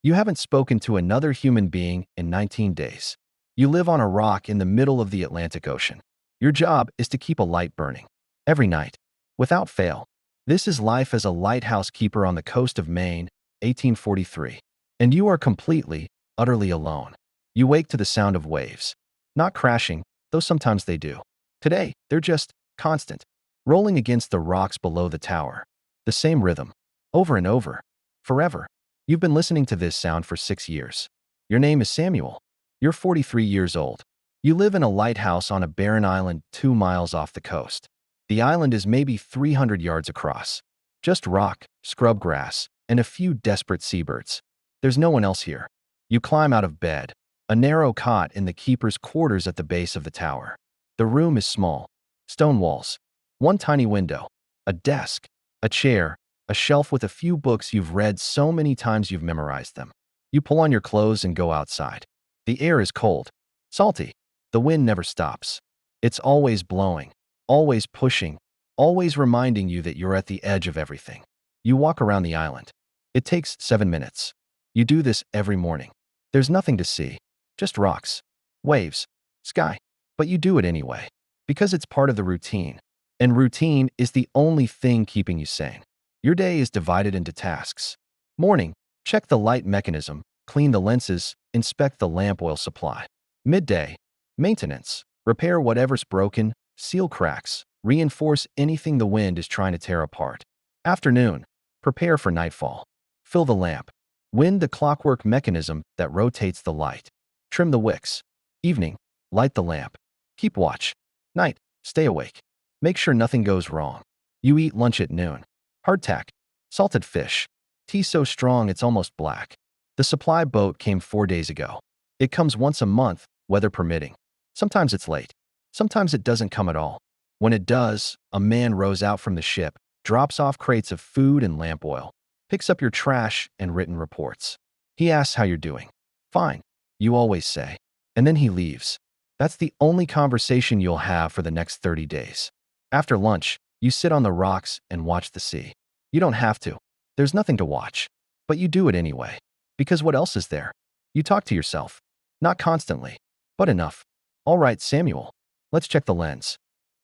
You haven't spoken to another human being in 19 days. You live on a rock in the middle of the Atlantic Ocean. Your job is to keep a light burning every night, without fail. This is life as a lighthouse keeper on the coast of Maine, 1843. And you are completely, utterly alone. You wake to the sound of waves. Not crashing, though sometimes they do. Today, they're just constant, rolling against the rocks below the tower. The same rhythm, over and over, forever. You've been listening to this sound for 6 years. Your name is Samuel. You're 43 years old. You live in a lighthouse on a barren island 2 miles off the coast. The island is maybe 300 yards across. Just rock, scrub grass, and a few desperate seabirds. There's no one else here. You climb out of bed, a narrow cot in the keeper's quarters at the base of the tower. The room is small. Stone walls, one tiny window, a desk, a chair, a shelf with a few books you've read so many times you've memorized them. You pull on your clothes and go outside. The air is cold, salty. The wind never stops. It's always blowing, always pushing, always reminding you that you're at the edge of everything. You walk around the island. It takes 7 minutes. You do this every morning. There's nothing to see, just rocks, waves, sky. But you do it anyway, because it's part of the routine. And routine is the only thing keeping you sane. Your day is divided into tasks. Morning, check the light mechanism, clean the lenses, inspect the lamp oil supply. Midday, maintenance, repair whatever's broken, seal cracks, reinforce anything the wind is trying to tear apart. Afternoon, prepare for nightfall. Fill the lamp. Wind the clockwork mechanism that rotates the light. Trim the wicks. Evening, light the lamp. Keep watch. Night, stay awake. Make sure nothing goes wrong. You eat lunch at noon. Hardtack, salted fish, tea so strong it's almost black. The supply boat came 4 days ago. It comes once a month, weather permitting. Sometimes it's late. Sometimes it doesn't come at all. When it does, a man rows out from the ship, drops off crates of food and lamp oil, picks up your trash and written reports. He asks how you're doing. Fine, you always say. And then he leaves. That's the only conversation you'll have for the next 30 days. After lunch, you sit on the rocks and watch the sea. You don't have to. There's nothing to watch. But you do it anyway. Because what else is there? You talk to yourself. Not constantly, but enough. All right, Samuel. Let's check the lens.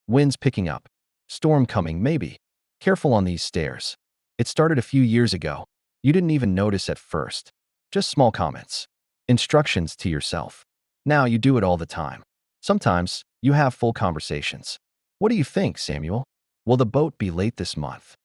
Wind's picking up. Storm coming, maybe. Careful on these stairs. It started a few years ago. You didn't even notice at first. Just small comments. Instructions to yourself. Now you do it all the time. Sometimes, you have full conversations. What do you think, Samuel? Will the boat be late this month?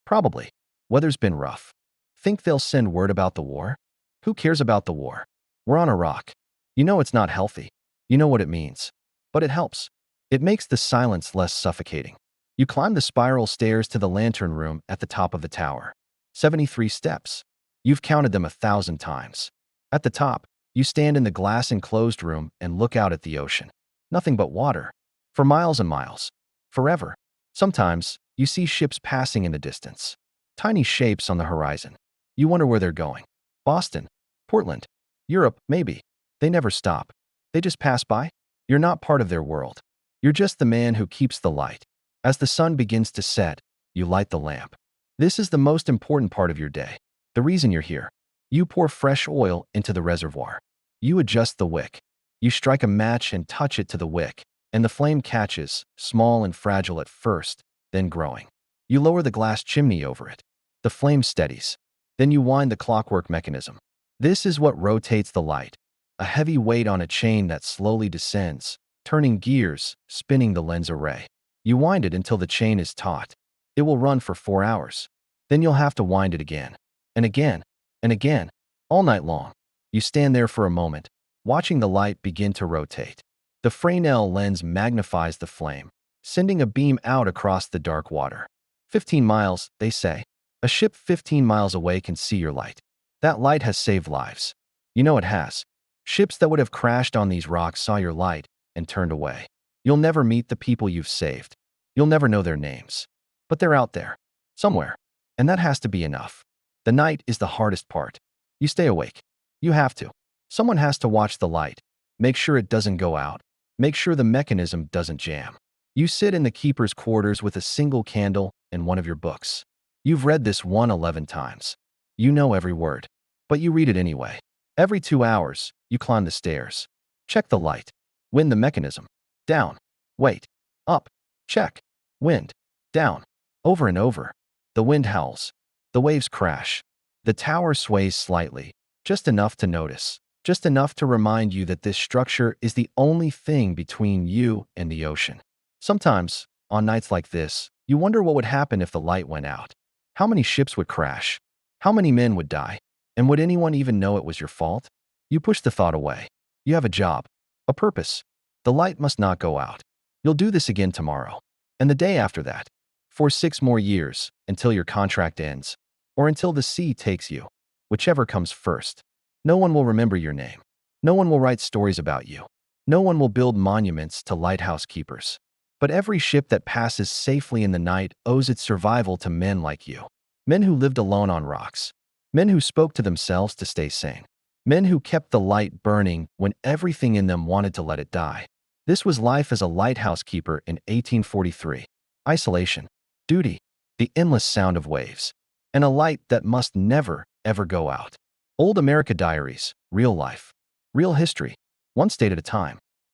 Probably. Weather's been rough. Think they'll send word about the war? Who cares about the war? We're on a rock. You know it's not healthy. You know what it means. But it helps. It makes the silence less suffocating. You climb the spiral stairs to the lantern room at the top of the tower. 73 steps. You've counted them 1,000 times. At the top, you stand in the glass-enclosed room and look out at the ocean. Nothing but water. For miles and miles. Forever. Sometimes, you see ships passing in the distance. Tiny shapes on the horizon. You wonder where they're going. Boston, Portland, Europe, maybe. They never stop. They just pass by. You're not part of their world. You're just the man who keeps the light. As the sun begins to set, you light the lamp. This is the most important part of your day. The reason you're here. You pour fresh oil into the reservoir. You adjust the wick. You strike a match and touch it to the wick, and the flame catches, small and fragile at first, then growing. You lower the glass chimney over it. The flame steadies. Then you wind the clockwork mechanism. This is what rotates the light. A heavy weight on a chain that slowly descends, turning gears, spinning the lens array. You wind it until the chain is taut. It will run for 4 hours. Then you'll have to wind it again, and again, and again, all night long. You stand there for a moment, watching the light begin to rotate. The Fresnel lens magnifies the flame, sending a beam out across the dark water. 15 miles, they say. A ship 15 miles away can see your light. That light has saved lives. You know it has. Ships that would have crashed on these rocks saw your light and turned away. You'll never meet the people you've saved. You'll never know their names. But they're out there, somewhere. And that has to be enough. The night is the hardest part. You stay awake. You have to. Someone has to watch the light, make sure it doesn't go out, make sure the mechanism doesn't jam. You sit in the keeper's quarters with a single candle and one of your books. You've read this one 11 times. You know every word. but you read it anyway. Every 2 hours, you climb the stairs. Check the light. Wind the mechanism. Down. Wait. Up. Check. Wind. Down. Over and over. The wind howls. The waves crash. The tower sways slightly, just enough to notice, just enough to remind you that this structure is the only thing between you and the ocean. Sometimes, on nights like this, you wonder what would happen if the light went out. How many ships would crash? How many men would die? And would anyone even know it was your fault? You push the thought away. You have a job, a purpose. The light must not go out. You'll do this again tomorrow, and the day after that, for 6 more years, until your contract ends, or until the sea takes you, whichever comes first. No one will remember your name. No one will write stories about you. No one will build monuments to lighthouse keepers. But every ship that passes safely in the night owes its survival to men like you. Men who lived alone on rocks. Men who spoke to themselves to stay sane. Men who kept the light burning when everything in them wanted to let it die. This was life as a lighthouse keeper in 1843. Isolation, duty, the endless sound of waves, and a light that must never, ever go out. Old America Diaries, real life, real history, one state at a time.